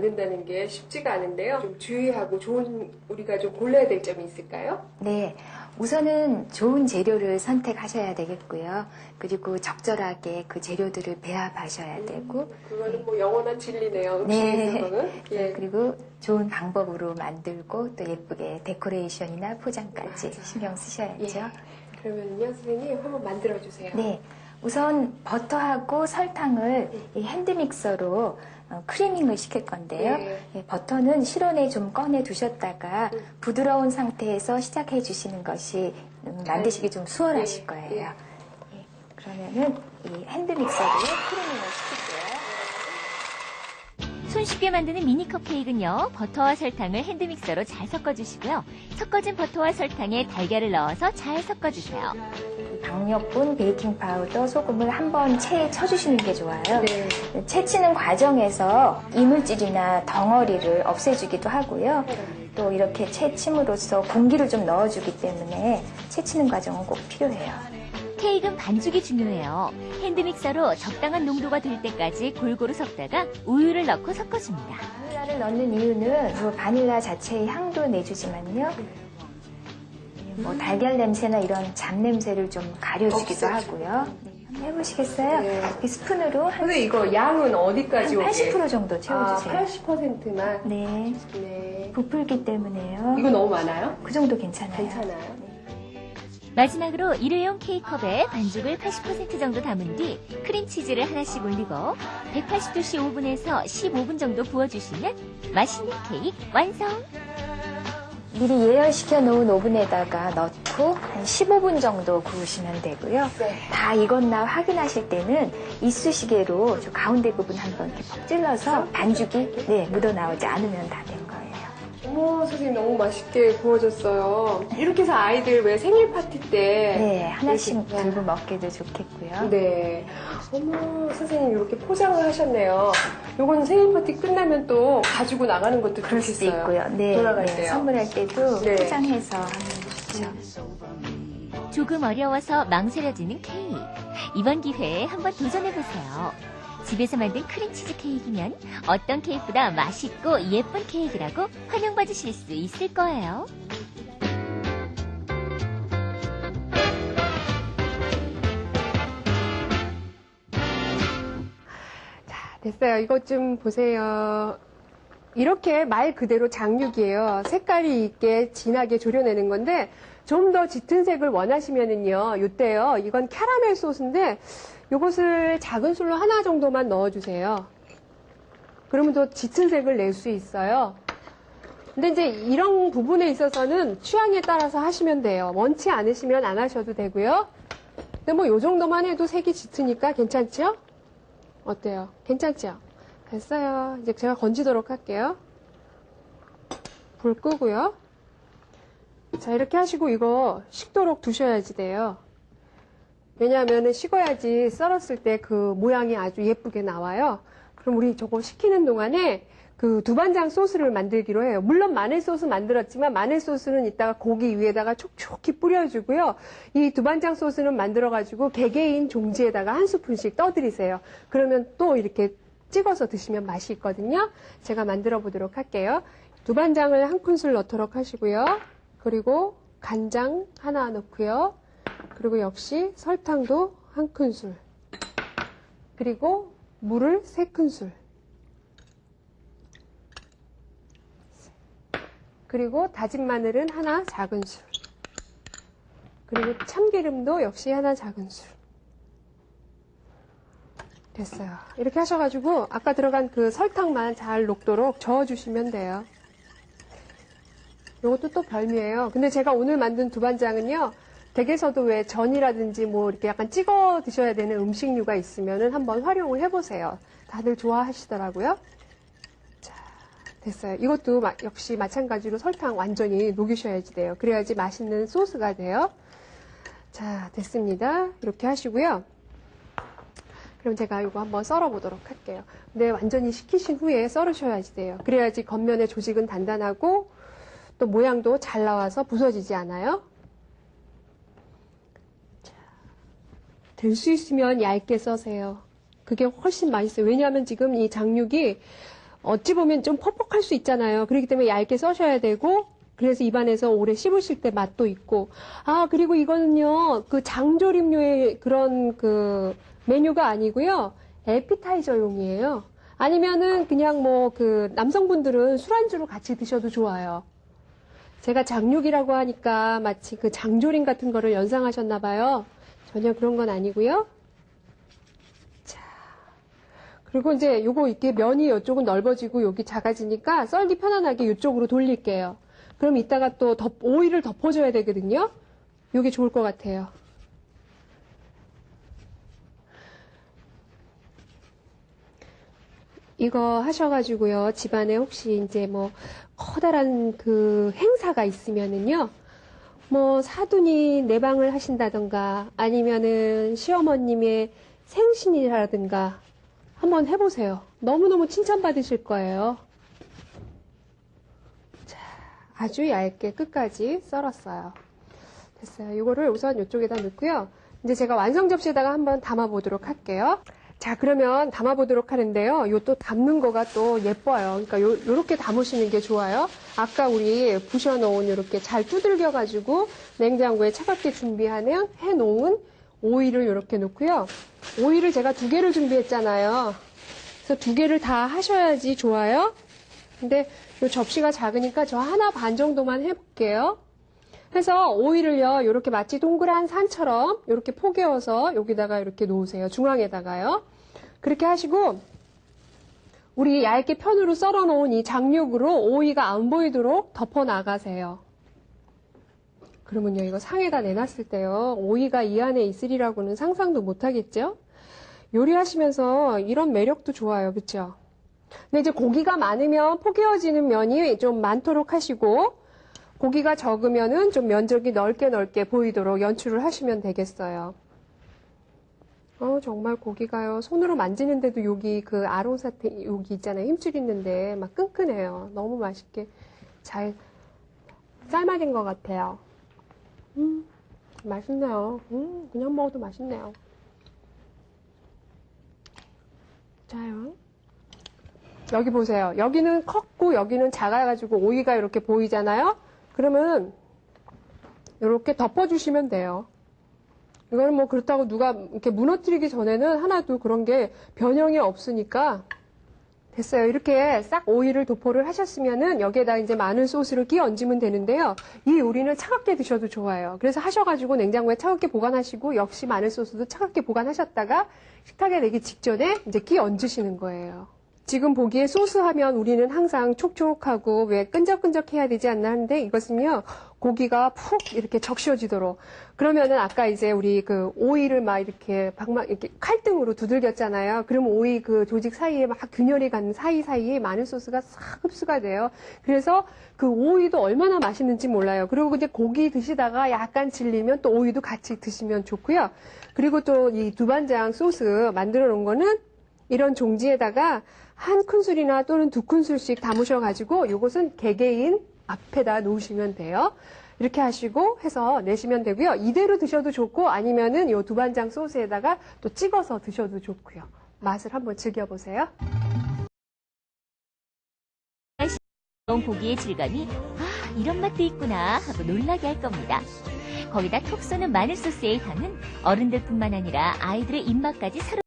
만든다는 게 쉽지가 않은데요. 좀 주의하고 우리가 좀 골라야 될 점이 있을까요? 네. 우선은 좋은 재료를 선택하셔야 되겠고요. 그리고 적절하게 그 재료들을 배합하셔야 되고. 그거는 뭐 영원한 진리네요. 음식에 네. 있어서는. 예. 그리고 좋은 방법으로 만들고 또 예쁘게 데코레이션이나 포장까지 신경 쓰셔야죠. 예. 그러면요, 선생님 한번 만들어 주세요. 네. 우선 버터하고 설탕을 이 핸드믹서로 크리밍을 시킬 건데요. 네. 버터는 실온에 좀 꺼내 두셨다가 부드러운 상태에서 시작해 주시는 것이 만드시기 좀 수월하실 거예요. 예. 예, 그러면은 이 핸드믹서로 크리밍을 시킬게요. 손쉽게 만드는 미니 컵케이크는요, 버터와 설탕을 핸드믹서로 잘 섞어주시고요. 섞어진 버터와 설탕에 달걀을 넣어서 잘 섞어주세요. 박력분, 베이킹 파우더, 소금을 한번 체에 쳐주시는 게 좋아요. 네. 채치는 과정에서 이물질이나 덩어리를 없애주기도 하고요. 또 이렇게 채침으로써 공기를 좀 넣어주기 때문에 채치는 과정은 꼭 필요해요. 케이크는 반죽이 중요해요. 핸드믹서로 적당한 농도가 될 때까지 골고루 섞다가 우유를 넣고 섞어줍니다. 바닐라를 넣는 이유는 이 바닐라 자체의 향도 내주지만요. 뭐 달걀 냄새나 이런 잡냄새를 좀 가려주기도 하고요. 한번 해보시겠어요? 네. 이 스푼으로 한 근데 이거 양은 어디까지 오게? 80% 정도 채워주세요. 80%만. 네, 네. 부풀기 때문에요. 이거 너무 많아요? 그 정도 괜찮아요. 괜찮아요. 마지막으로 일회용 케이크컵에 반죽을 80% 정도 담은 뒤 크림치즈를 하나씩 올리고 180도씨 오븐에서 15분 정도 구워주시면 맛있는 케이크 완성! 미리 예열시켜 놓은 오븐에다가 넣고 한 15분 정도 구우시면 되고요. 네. 다 익었나 확인하실 때는 이쑤시개로 저 가운데 부분 한번 이렇게 퍽 찔러서 반죽이 묻어 나오지 않으면 다 된 거예요. 어머, 선생님 너무 맛있게 구워졌어요. 이렇게 해서 아이들 왜 생일 파티 때. 네, 하나씩 이렇게. 들고 먹기도 좋겠고요. 네. 어머, 선생님 이렇게 포장을 하셨네요. 요거는 생일 파티 끝나면 또 가지고 나가는 것도 그럴 수도 좋겠어요. 있고요. 네, 돌아갈 네, 때요. 선물할 때도 네. 포장해서 하면 좋죠. 조금 어려워서 망설여지는 케이크. 이번 기회에 한번 도전해보세요. 집에서 만든 크림치즈 케이크면 어떤 케이크보다 맛있고 예쁜 케이크라고 환영받으실 수 있을 거예요. 됐어요. 이것 좀 보세요. 이렇게 말 그대로 장육이에요. 색깔이 있게 진하게 졸여내는 건데 좀 더 짙은 색을 원하시면은요. 요때요. 이건 캐러멜 소스인데 요것을 작은 술로 하나 정도만 넣어주세요. 그러면 더 짙은 색을 낼 수 있어요. 근데 이제 이런 부분에 있어서는 취향에 따라서 하시면 돼요. 원치 않으시면 안 하셔도 되고요. 근데 뭐 요 정도만 해도 색이 짙으니까 괜찮죠? 어때요? 괜찮죠? 됐어요. 이제 제가 건지도록 할게요. 불 끄고요. 자, 이렇게 하시고 이거 식도록 두셔야지 돼요. 왜냐하면 식어야지 썰었을 때 그 모양이 아주 예쁘게 나와요. 그럼 우리 저거 식히는 동안에 그 두반장 소스를 만들기로 해요. 물론 마늘 소스 만들었지만 마늘 소스는 이따가 고기 위에다가 촉촉히 뿌려주고요. 이 두반장 소스는 만들어가지고 개개인 종지에다가 한 스푼씩 떠드리세요. 그러면 또 이렇게 찍어서 드시면 맛이 있거든요. 제가 만들어 보도록 할게요. 두반장을 한 큰술 넣도록 하시고요. 그리고 간장 하나 넣고요. 그리고 역시 설탕도 한 큰술. 그리고 물을 3큰술. 그리고 다진 마늘은 하나 작은술. 그리고 참기름도 역시 하나 작은술. 됐어요. 이렇게 하셔가지고 아까 들어간 그 설탕만 잘 녹도록 저어주시면 돼요. 이것도 또 별미예요. 근데 제가 오늘 만든 두반장은요. 댁에서도 왜 전이라든지 뭐 이렇게 약간 찍어 드셔야 되는 음식류가 있으면은 한번 활용을 해보세요. 다들 좋아하시더라고요. 자, 됐어요. 이것도 역시 마찬가지로 설탕 완전히 녹이셔야지 돼요. 그래야지 맛있는 소스가 돼요. 자, 됐습니다. 이렇게 하시고요. 그럼 제가 이거 한번 썰어 보도록 할게요. 근데 완전히 식히신 후에 썰으셔야지 돼요. 그래야지 겉면의 조직은 단단하고 또 모양도 잘 나와서 부서지지 않아요. 될 수 있으면 얇게 써세요. 그게 훨씬 맛있어요. 왜냐하면 지금 이 장육이 어찌 보면 좀 퍽퍽할 수 있잖아요. 그렇기 때문에 얇게 써셔야 되고, 그래서 입안에서 오래 씹으실 때 맛도 있고. 아, 그리고 이거는요, 그 장조림류의 그런 그 메뉴가 아니고요. 에피타이저용이에요. 아니면은 그냥 뭐 그 남성분들은 술안주로 같이 드셔도 좋아요. 제가 장육이라고 하니까 마치 그 장조림 같은 거를 연상하셨나 봐요. 전혀 그런 건 아니고요. 자, 그리고 이제 요거 이렇게 면이 이쪽은 넓어지고 여기 작아지니까 썰기 편안하게 이쪽으로 돌릴게요. 그럼 이따가 또 오이를 덮어줘야 되거든요. 요게 좋을 것 같아요. 이거 하셔가지고요. 집안에 혹시 이제 뭐 커다란 그 행사가 있으면은요. 뭐 사돈이 내방을 하신다던가 아니면은 시어머님의 생신이라든가 한번 해보세요. 너무너무 칭찬받으실 거예요. 자, 아주 얇게 끝까지 썰었어요. 됐어요. 이거를 우선 이쪽에다 넣고요. 이제 제가 완성 접시에다가 한번 담아 보도록 할게요. 자, 그러면 담아 보도록 하는데요. 요 또 담는 거가 또 예뻐요. 그러니까 요렇게 담으시는 게 좋아요. 아까 우리 부셔놓은 요렇게 잘 두들겨 가지고 냉장고에 차갑게 해놓은 오이를 요렇게 넣고요. 오이를 제가 2개를 준비했잖아요. 그래서 2개를 다 하셔야지 좋아요. 근데 요 접시가 작으니까 저 하나 반 정도만 해볼게요. 해서 오이를요, 요렇게 마치 동그란 산처럼 요렇게 포개어서 여기다가 이렇게 놓으세요. 중앙에다가요. 그렇게 하시고, 우리 얇게 편으로 썰어 놓은 이 장육으로 오이가 안 보이도록 덮어 나가세요. 그러면요, 이거 상에다 내놨을 때요, 오이가 이 안에 있으리라고는 상상도 못 하겠죠? 요리하시면서 이런 매력도 좋아요. 그쵸? 근데 이제 고기가 많으면 포개어지는 면이 좀 많도록 하시고, 고기가 적으면은 좀 면적이 넓게 보이도록 연출을 하시면 되겠어요. 정말 고기가요. 손으로 만지는데도 여기 그 아롱사태 여기 있잖아요. 힘줄 있는데 막 끈끈해요. 너무 맛있게 잘 삶아진 것 같아요. 맛있네요. 그냥 먹어도 맛있네요. 자요. 여기 보세요. 여기는 컸고 여기는 작아가지고 오이가 이렇게 보이잖아요. 그러면 이렇게 덮어주시면 돼요. 이거는 뭐 그렇다고 누가 이렇게 무너뜨리기 전에는 하나도 그런 게 변형이 없으니까 됐어요. 이렇게 싹 오이를 도포를 하셨으면은 여기에다 이제 마늘 소스를 끼 얹으면 되는데요. 이 요리는 차갑게 드셔도 좋아요. 그래서 하셔가지고 냉장고에 차갑게 보관하시고 역시 마늘 소스도 차갑게 보관하셨다가 식탁에 내기 직전에 이제 끼 얹으시는 거예요. 지금 보기에 소스 하면 우리는 항상 촉촉하고 왜 끈적끈적 해야 되지 않나 하는데 이것은요, 고기가 푹 이렇게 적셔지도록. 그러면은 아까 이제 우리 그 오이를 막 이렇게 이렇게 칼등으로 두들겼잖아요. 그러면 오이 그 조직 사이에 막 균열이 가는 사이사이에 마늘 소스가 싹 흡수가 돼요. 그래서 그 오이도 얼마나 맛있는지 몰라요. 그리고 이제 고기 드시다가 약간 질리면 또 오이도 같이 드시면 좋고요. 그리고 또 이 두반장 소스 만들어 놓은 거는 이런 종지에다가 1큰술이나 또는 2큰술씩 담으셔가지고 요것은 개개인 앞에다 놓으시면 돼요. 이렇게 하시고 해서 내시면 되고요. 이대로 드셔도 좋고 아니면은 요 두반장 소스에다가 또 찍어서 드셔도 좋고요. 맛을 한번 즐겨보세요. 고기의 질감이 이런 맛도 있구나 하고 놀라게 할 겁니다. 거기다 톡 쏘는 마늘 소스의 향은 어른들뿐만 아니라 아이들의 입맛까지 사로